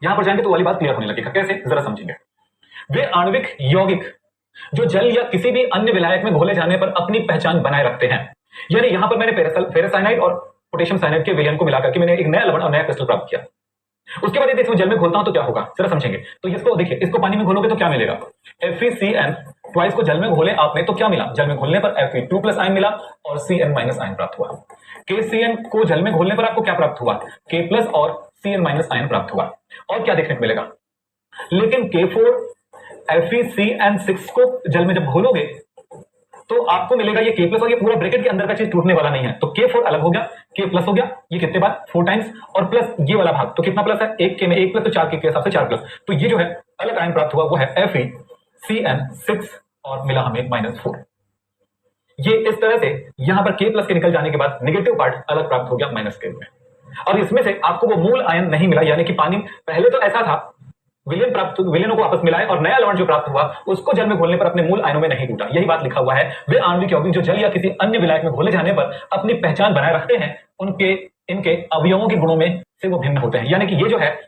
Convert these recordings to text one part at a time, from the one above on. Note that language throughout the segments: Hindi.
यहां पर जाएंगे तो वाली बात क्लियर होने लगेगा। कैसे, जरा समझेंगे। वे आणविक यौगिक जो जल या किसी भी अन्य विलायक में घोले जाने पर अपनी पहचान बनाए रखते हैं। यानी यहां पर मैंने फेरस साइनाइड और पोटेशियम साइनाइड के विलयन को मिलाकर के मैंने एक नया लवण और नया क्रिस्टल प्राप्त किया। उसके बाद यदि इसमें जल में घोलता हूं तो क्या होगा, जरा समझेंगे। तो इसको देखिए, इसको पानी में घोलोगे तो क्या मिलेगा, FeCN ट्वाइस को जल में घोले आपने तो क्या मिला, जल में घोलने पर Fe2 प्लस आयन मिला और Cn माइनस आयन प्राप्त हुआ। KCN को जल में घोलने पर आपको क्या प्राप्त हुआ, K प्लस और Cn माइनस आयन प्राप्त हुआ। और क्या देखने को मिलेगा, लेकिन K4 FeCN6 को जल में जब घोलोगे तो आपको मिलेगा ये K प्लस, और ये पूरा ब्रैकेट के अंदर का चीज टूटने वाला नहीं है। तो K4 अलग हो गया, K प्लस हो गया, ये कितने बार 4 टाइम्स, और प्लस ये वाला भाग तो कितना प्लस है, एक K में 1 प्लस तो 4 K के हिसाब से 4 प्लस। तो ये जो है अलग आयन प्राप्त हुआ वो है FeCN6 और मिला हमें -4। ये इस तरह से यहां पर K प्लस के निकल जाने के बाद नेगेटिव पार्ट अलग प्राप्त हो गया -K में। और इसमें से आपको वो मूल आयन नहीं मिला, यानी कि पानी पहले तो ऐसा था विलयनों को आपस मिलाए और नया लवण जो प्राप्त हुआ उसको जल में घोलने पर अपने मूल आयनों में नहीं टूटा। यही बात लिखा हुआ है, वे आणविक यौगिक जो जल या किसी अन्य विलायक में घोले जाने पर अपनी पहचान बनाए रखते हैं, उनके इनके अवयवों के गुणों में से वो भिन्न होते हैं। यानी कि ये जो है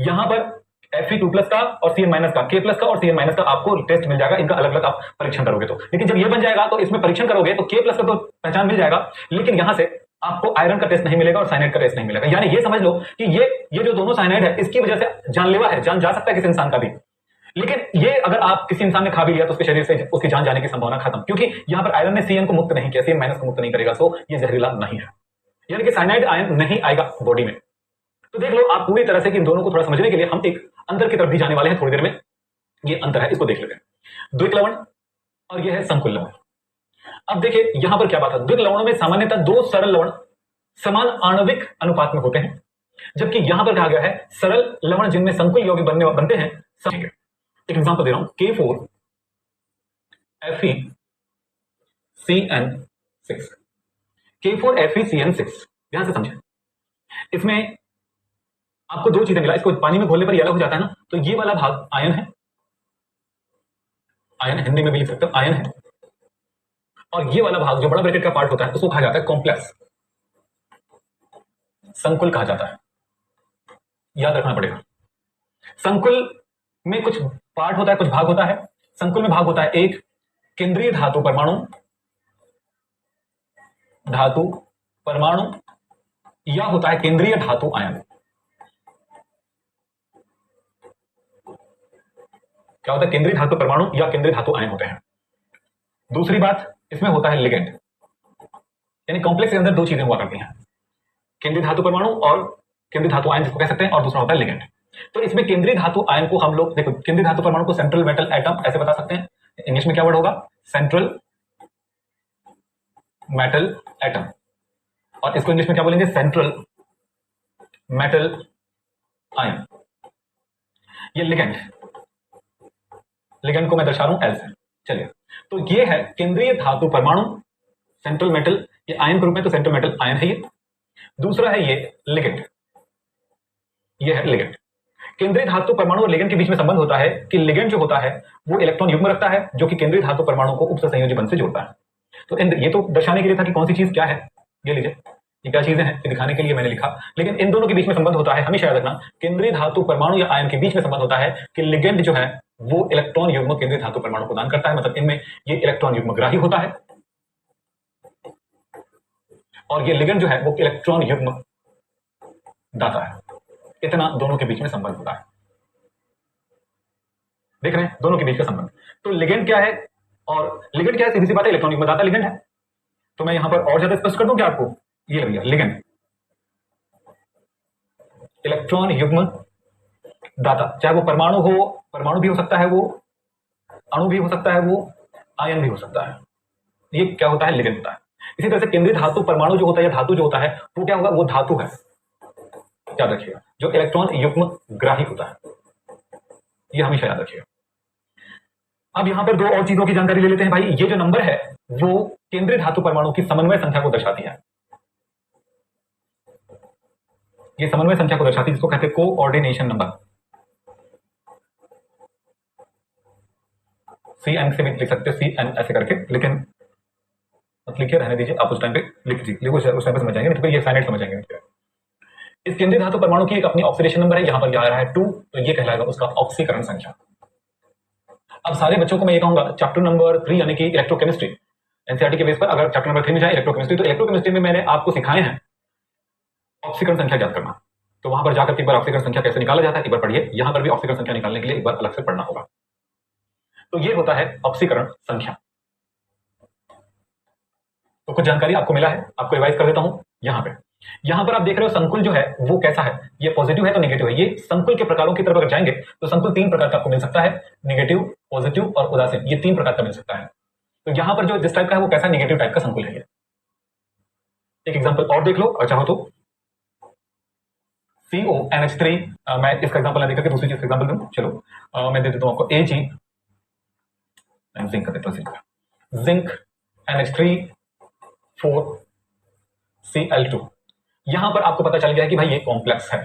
यहां पर Fe2 प्लस का और Cn माइनस का, K प्लस का और Cn माइनस का आपको टेस्ट मिल जाएगा, इनका अलग अलग आप परीक्षण करोगे तो। लेकिन जब ये बन जाएगा तो इसमें परीक्षण करोगे तो K प्लस का तो पहचान मिल जाएगा, लेकिन यहां से आपको आयरन का टेस्ट नहीं मिलेगा और साइनाइड का टेस्ट नहीं मिलेगा। यानी ये समझ लो कि ये जो दोनों साइनाइड है इसकी वजह से जानलेवा है, जान जा सकता है किसी इंसान का भी। लेकिन ये अगर आप किसी इंसान ने खा भी लिया तो उसके शरीर से उसकी जान जाने की संभावना खत्म, क्योंकि यहां पर आयरन ने Cn को मुक्त नहीं किया, Cn माइनस को मुक्त नहीं करेगा, सो ये जहरीला नहीं है, यानी कि साइनाइड आयन नहीं आएगा बॉडी में। तो देख लो आप पूरी तरह से कि इन दोनों को थोड़ा समझने के लिए हम एक अंतर की तरफ भी जाने वाले हैं थोड़ी देर में। ये अंतर है, इसको देख लेते हैं। द्विक लवण और ये है संकुल लवण। अब देखिए यहां पर क्या बात है, द्विक लवणों में सामान्यतः दो सरल लवण समान आणविक अनुपात में होते हैं, जबकि यहां पर कहा गया है सरल लवण जिनमें संकुल यौगिक बनते हैं। एक एग्जांपल दे रहा हूं, K4 FeCN6, K4 FeCN6, ध्यान से समझे। इसमें आपको दो चीजें मिला, इसको पानी में घोलने पर ये अलग हो जाता है ना, तो ये वाला भाग आयन है, आयन हिंदी में भी लिख सकते हो आयन है, और ये वाला भाग जो बड़ा ब्रैकेट का पार्ट होता है उसको कहा जाता है कॉम्प्लेक्स, संकुल कहा जाता है, याद रखना पड़ेगा। संकुल में कुछ पार्ट होता है, कुछ भाग होता है। संकुल में भाग होता है एक केंद्रीय धातु परमाणु या होता है केंद्रीय धातु आयन। क्या होता है, केंद्रीय धातु परमाणु या केंद्रीय धातु आयन होते हैं। दूसरी बात इसमें होता है लिगेंड, यानी कॉम्प्लेक्स के अंदर दो चीजें हुआ करती हैं, केंद्रीय धातु परमाणु और केंद्रीय धातु आयन जिसको कह सकते हैं, और दूसरा होता है लिगेंड। तो इसमें केंद्रीय धातु आयन को हम लोग देखो, केंद्रीय धातु परमाणु को सेंट्रल मेटल एटम ऐसे बता सकते हैं। इंग्लिश में क्या वर्ड होगा, सेंट्रल मेटल एटम, और इसको इंग्लिश में क्या बोलेंगे, सेंट्रल मेटल आयन। ये लिगेंड, लिगेंड को मैं दर्शा रहा हूं एल से। चलिए, तो ये है केंद्रीय धातु परमाणु, सेंट्रल मेटल, ये आयन के रूप में तो सेंट्रल मेटल आयन है ये। दूसरा है ये लिगेंड, ये है लिगेंड। केंद्रीय धातु परमाणु और लिगेंड के बीच में संबंध होता है कि लिगेंड जो होता है वो इलेक्ट्रॉन युग्म रखता है, जो कि केंद्रीय धातु परमाणु को उपसंयोजी बंध से जोड़ता है। तो ये तो दर्शाने के लिए था कि कौन सी चीज क्या है। ये लीजिए, ये क्या चीजें हैं ये दिखाने के लिए मैंने लिखा, लेकिन इन दोनों के बीच में संबंध होता है, हमेशा याद रखना, केंद्रीय धातु परमाणु या आयन के बीच में संबंध होता है कि लिगेंड जो है वो इलेक्ट्रॉन युग्म केंद्रीय धातु परमाणु प्रदान करता है, मतलब इनमें ये इलेक्ट्रॉन युग्म ग्राही होता है, और ये लिगेंड जो है वो इलेक्ट्रॉन युग्म दाता है। इतना दोनों के बीच में संबंध होता है, देख रहे हैं दोनों के बीच का संबंध। तो लिगेंड क्या है, और लिगेंड क्या है, सीधी सी बात है, इलेक्ट्रॉन युग्म दाता लिगेंड है। तो मैं यहां पर और ज्यादा स्पष्ट कर दूं क्या आपको, ये लग गया लिगेंड इलेक्ट्रॉन युग्म दाता, चाहे वो परमाणु हो, परमाणु भी हो सकता है, वो अणु भी हो सकता है, वो आयन भी हो सकता है, ये क्या होता है, लिगेंड होता है। इसी तरह से केंद्रीय धातु परमाणु जो होता है या धातु जो होता है वो क्या होगा, वो धातु है, याद रखिएगा, जो इलेक्ट्रॉन युग्म ग्राही होता है, ये हमेशा याद रखिएगा। अब यहां पर दो और चीजों की जानकारी ले लेते हैं भाई। ये जो नंबर है वो केंद्रीय धातु परमाणु की समन्वय संख्या को दर्शाती है, ये समन्वय संख्या को दर्शाती है, जिसको कहते हैं कोऑर्डिनेशन नंबर। CN से भी लिख सकते हैं, CN ऐसे करके, लेकिन मत लिखिए, रहने दीजिए, आप उस टाइम पे लिख दीजिए, उस टाइम पे समझ जाएंगे, नहीं तो फिर ये साइनाइड समझ जाएंगे। इस केंद्रीय धातु परमाणु की एक अपनी ऑक्सीडेशन नंबर है, यहां पर आ रहा है 2, तो ये कहलाएगा उसका ऑक्सीकरण संख्या। अब सारे बच्चों को मैं ये कहूंगा चैप्टर नंबर 3 यानी कि इलेक्ट्रोकेमिस्ट्री एनसीईआरटी के बेस पर, अगर चैप्टर नंबर 3 में जाए इलेक्ट्रोकेमिस्ट्री, तो इलेक्ट्रोकेमिस्ट्री में मैंने आपको सिखाए हैं ऑक्सीकरण संख्या ज्ञात करना। तो वहां पर जाकर एक बार ऑक्सीकरण संख्या कैसे निकाला जाता है एक बार पढ़िए, यहां पर भी ऑक्सीकरण संख्या निकालने के लिए एक बार अलग से पढ़ना होगा। तो ये होता है ऑक्सीकरण संख्या। तो कुछ जानकारी आपको मिला है, आपको रिवाइज कर देता हूं। यहां पर आप देख रहे हो संकुल जो है वो कैसा है, ये पॉजिटिव है तो नेगेटिव है। ये संकुल के प्रकारों की तरफ अगर जाएंगे तो संकुल 3 प्रकार का आपको मिल सकता है, नेगेटिव, पॉजिटिव और उदासीन, ये 3 प्रकार का मिल सकता है। तो यहां पर जो जिस टाइप का है वो कैसा नेगेटिव टाइप का संकुल है। एक एग्जाम्पल और देख लो चाहो तो, CONH3, मैं इसका एग्जाम्पल ना देकर के दूसरी चीज का एग्जाम्पल दूं, चलो मैं दे देता हूं आपको AG, जिंक कर देता हूं, जिंक NH3 4Cl2। यहां पर आपको पता चल गया है कि भाई ये कॉम्प्लेक्स है,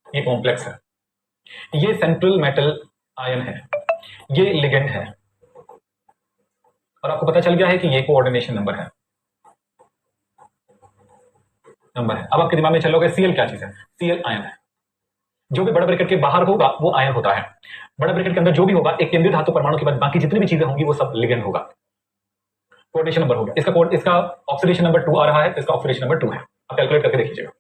ये कॉम्प्लेक्स है, ये सेंट्रल मेटल आयन है, ये लिगेंड है, और आपको पता चल गया है कि ये कोऑर्डिनेशन नंबर है। अब आपके दिमाग में चलोगे Cl क्या चीज है, Cl आयन है। जो भी बड़ा ब्रैकेट के बाहर होगा वो आयन होता है, बड़ा ब्रैकेट के अंदर जो भी होगा एक केंद्रीय धातु परमाणु के बाद बाकी जितनी भी चीजें होंगी वो सब लिगेंड होगा। कोऑर्डिनेशन नंबर हो गया, इसका ऑक्सीडेशन नंबर 2 आ रहा है, इसका ऑक्सीडेशन नंबर 2 है। आप कैलकुलेट करके देखिएगा,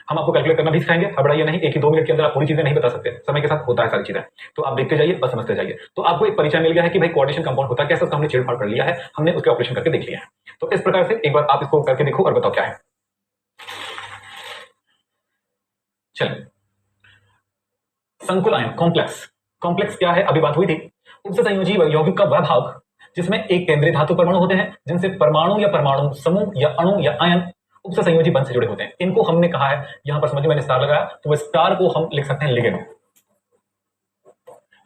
हम आपको कैलकुलेट करना भी सिखाएंगे, हबड़ाइए नहीं, 1 ही 2 मिनट के अंदर आप पूरी चीजें नहीं बता सकते, समय के साथ होता है सारी चीजें, तो आप देखते जाइए बस समझते जाइए। तो आपको एक परिचय मिल गया है कि भाई कोऑर्डिनेशन कंपाउंड होता है कैसे, उसका हमने छेड़फाड़ कर लिया है, हमने उसके ऑपरेशन करके देख लिया है। तो इस प्रकार से एक बार आप इसको करके देखो और बताओ क्या है। चलिए, संकुल आयन कॉम्प्लेक्स, कॉम्प्लेक्स क्या है अभी बात हुई थी, उपसंयोजी यौगिक का वह भाग जिसमें एक केंद्रीय धातु परमाणु होते हैं जिनसे परमाणु या परमाणु समूह या अणु या आयन उपसंयोजी बंध से जुड़े होते हैं। इनको हमने कहा है, यहां पर समझिए मैंने स्टार लगाया, तो वो स्टार को हम लिख सकते हैं लिगेंड।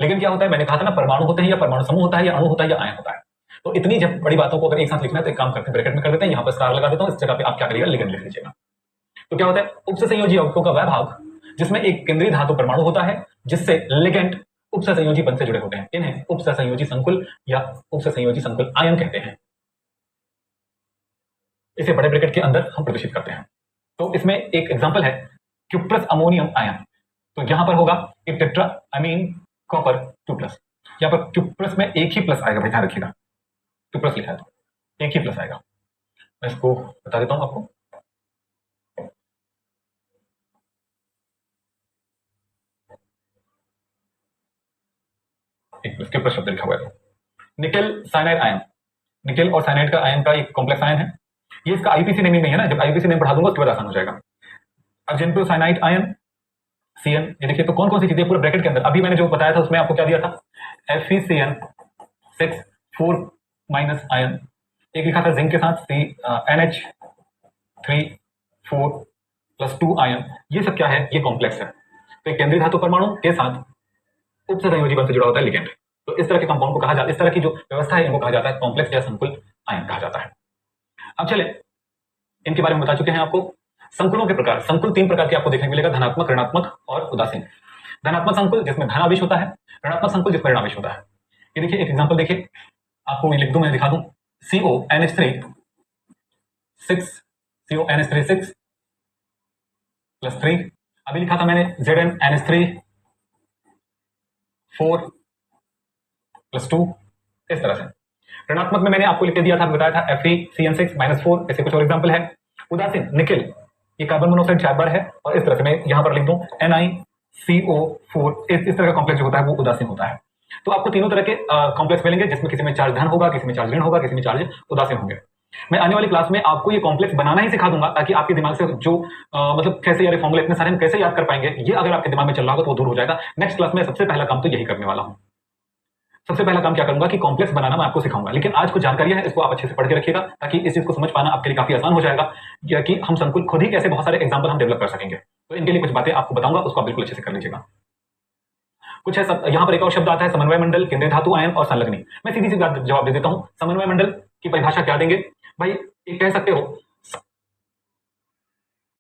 लिगेंड क्या होता है, मैंने कहा था ना, परमाणु होते हैं या परमाणु समूह होता है या अणु होता है या आयन होता है। तो इतनी जब बड़ी बातों को अगर एक साथ लिखना है तो एक काम करते हैं ब्रैकेट में कर देते हैं, यहां पर स्टार लगा देता हूं, इस जगह पे आप क्या करिएगा लिगेंड लिख लीजिएगा। तो क्या होता है, उपसंयोजी यौगिकों का वह भाग जिसमें एक केंद्रीय धातु परमाणु होता है जिससे लिगेंड उपसंयोजी बंध से जुड़े होते हैं, इन्हें उपसंयोजी संकुल या उपसंयोजी संकुल आयन कहते हैं। इसे बड़े ब्रैकेट के अंदर हम प्रदर्शित करते हैं। तो इसमें एक एग्जांपल है क्यूप्रस अमोनियम आयन। तो यहां पर होगा एक टेट्रा अमीन कॉपर 2+, यहां पर क्यूप्रस में एक ही प्लस आएगा, भाई ध्यान रखिएगा, क्यूप्रस लिखा है तो एक ही प्लस आएगा। मैं इसको बता देता हूं आपको, एक प्लस क्यूप्रस शब्द लिखा हुआ है। निकेल साइनाइड आयन, निकेल और साइनाइड का आयन का एक कॉम्प्लेक्स आयन है, ये इसका आईपीसी नेमिंग में है ना, जब आईपीसी नेम पढ़ा दूंगा उसके बाद आसान हो जाएगा। अर्जेंटो साइनाइड आयन CN, ये देखिए, तो कौन कौन सी चीजें पूरे ब्रैकेट के अंदर, अभी मैंने जो बताया था उसमें आपको क्या दिया था, FeCN6 4- आयन, एक लिखा था जिंक के साथ NH3 4+2 आयन, ये सब क्या है, ये कॉम्प्लेक्स है। तो एक केंद्रीय धातु परमाणु के साथ उपसंयोजी बंध से जुड़ा होता है लिगेंड। तो इस तरह के कंपाउंड को कहा जाता है, इस तरह की जो व्यवस्था है इनको कहा जाता है कॉम्प्लेक्स या संकुल आयन कहा जाता है। अब चले, इनके बारे में बता चुके हैं आपको। संकुलों के प्रकार, संकुल 3 प्रकार के आपको देखने को मिलेगा, धनात्मक, ऋणात्मक और उदासीन। धनात्मक संकुल जिसमें धन आवेश होता है, ऋणात्मक संकुल जिसमें ऋण आवेश होता है। ये देखिए एक एग्जांपल देखिए, आपको मैं लिख दूं, मैं दिखा दूं, CONH3 6+3, अभी लिखा था मैंने ZnNH3 4+2, इस तरह से। ऋणात्मक में मैंने आपको लिख के दिया था, बताया था FeCN6-4, ऐसे कुछ और एग्जांपल है। उदासीन, निकेल, ये कार्बन मोनोऑक्साइड 4 बार है, और इस तरह से मैं यहां पर लिख दूं NiCO4, इस तरह का कॉम्प्लेक्स जो होता है वो उदासीन होता है। तो आपको तीनों तरह के कॉम्प्लेक्स मिलेंगे जिसमें किसी में चार्ज धन होगा, किसी में चार्ज ऋण होगा, किसी में चार्ज उदासीन होंगे। मैं आने वाली क्लास में आपको ये कॉम्प्लेक्स बनाना ही सिखा दूंगा, ताकि आपके दिमाग से जो मतलब कैसे यार फॉर्मूले इतने सारे हम कैसे याद कर पाएंगे, ये अगर आपके दिमाग में चल रहा होगा तो वो दूर हो जाएगा। नेक्स्ट क्लास में सबसे पहला काम तो यही करने वाला हूं। सबसे पहला काम क्या करूंगा कि कॉम्प्लेक्स बनाना मैं आपको सिखाऊंगा, लेकिन आज कुछ जानकारी है इसको आप अच्छे से पढ़ के रखिएगा, ताकि इस चीज को समझ पाना आपके लिए काफी आसान हो जाएगा, या कि हम संकुल खुद ही कैसे बहुत सारे एग्जांपल हम डेवलप कर सकेंगे। तो इनके लिए कुछ बातें आपको बताऊंगा, उसको आप बिल्कुल अच्छे से कर लीजिएगा। कुछ है सब, यहाँ पर एक और शब्द आता है समन्वय मंडल, केंद्रीय धातु आयन और संलग्नी। मैं सीधी सी बात जवाब दे देता हूँ। समन्वय मंडल की परिभाषा क्या देंगे भाई, एक कह सकते हो